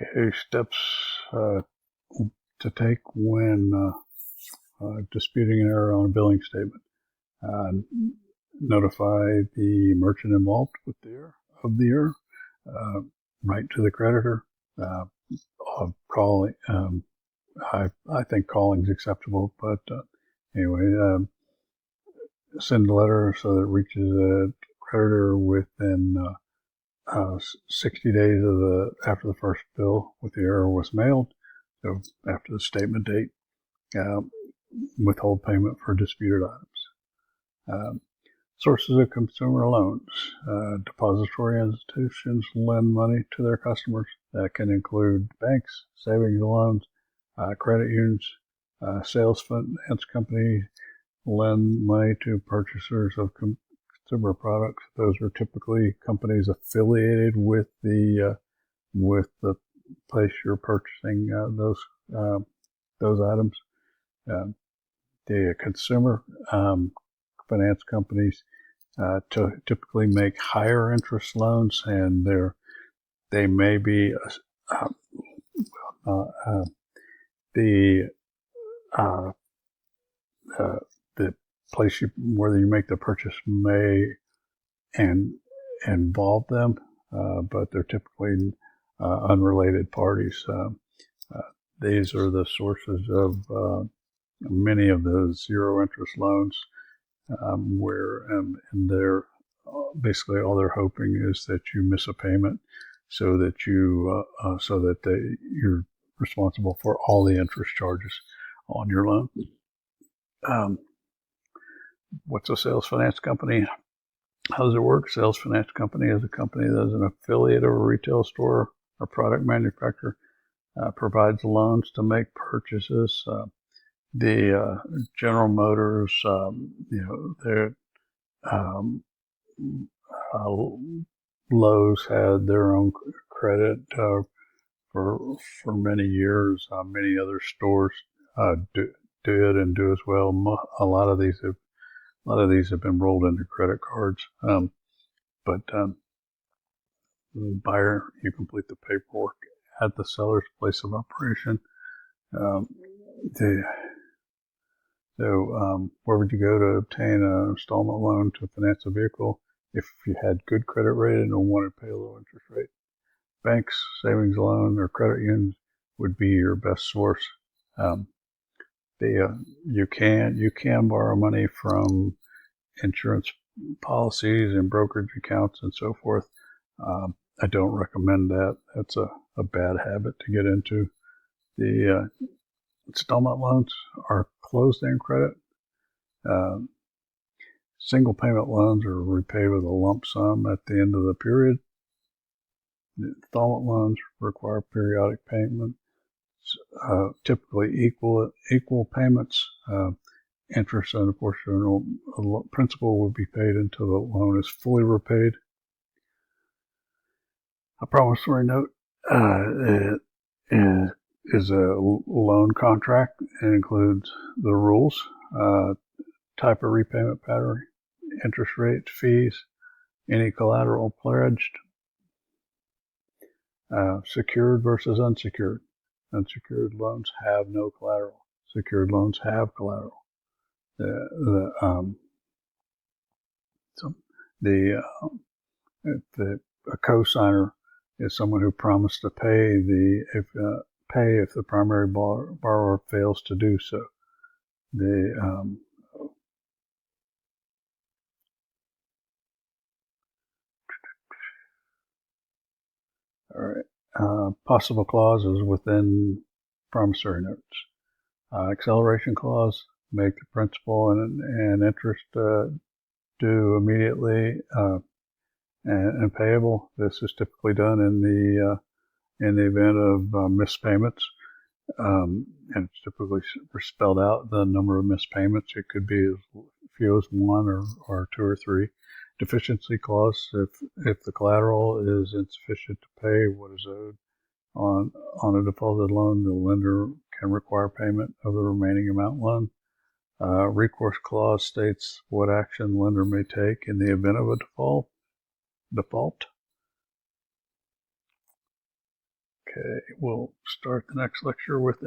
Okay, steps to take when disputing an error on a billing statement. Notify the merchant involved with the error. Write to the creditor. Call. I think calling is acceptable, but anyway, send a letter so that it reaches the creditor within 60 days after the first bill with the error was mailed. So after the statement date, withhold payment for disputed items. Sources of consumer loans. Depository institutions lend money to their customers. That can include banks, savings loans, credit unions, sales finance companies lend money to purchasers of consumer products. Those are typically companies affiliated with the place you're purchasing those items. The consumer finance companies typically make higher interest loans, and they may be the place where you make the purchase may involve them, but they're typically unrelated parties. These are the sources of many of the zero interest loans, where and they're basically all they're hoping is that you miss a payment, so that you're responsible for all the interest charges on your loan. What's a sales finance company? How does it work? Sales finance company is a company that is an affiliate of a retail store or product manufacturer, provides loans to make purchases. The General Motors, their Lowe's had their own credit for many years. Many other stores did and do as well. A lot of these have been rolled into credit cards. But buyer, you complete the paperwork at the seller's place of operation. Where would you go to obtain an installment loan to finance a vehicle if you had good credit rating and wanted to pay a low interest rate? Banks, savings loan, or credit unions would be your best source. You can borrow money from insurance policies and brokerage accounts and so forth. I don't recommend that. That's a bad habit to get into. The installment loans are closed-end credit. Single payment loans are repaid with a lump sum at the end of the period. The installment loans require periodic payment, typically equal payments. Interest and a portion of principal would be paid until the loan is fully repaid. A promissory note is a loan contract. It includes the rules, type of repayment pattern, interest rate, fees, any collateral pledged, secured versus unsecured. Unsecured loans have no collateral. Secured loans have collateral. A co-signer is someone who promised to pay if the primary borrower fails to do so. Possible clauses within promissory notes. Acceleration clause, make the principal and interest due immediately and payable. This is typically done in the event of missed payments, and it's typically spelled out the number of missed payments. It could be as few as one or two or three. Deficiency clause, if the collateral is insufficient to pay what is owed on a defaulted loan, the lender can require payment of the remaining amount loaned. Recourse clause states what action the lender may take in the event of a default. Okay. Okay, we'll start the next lecture with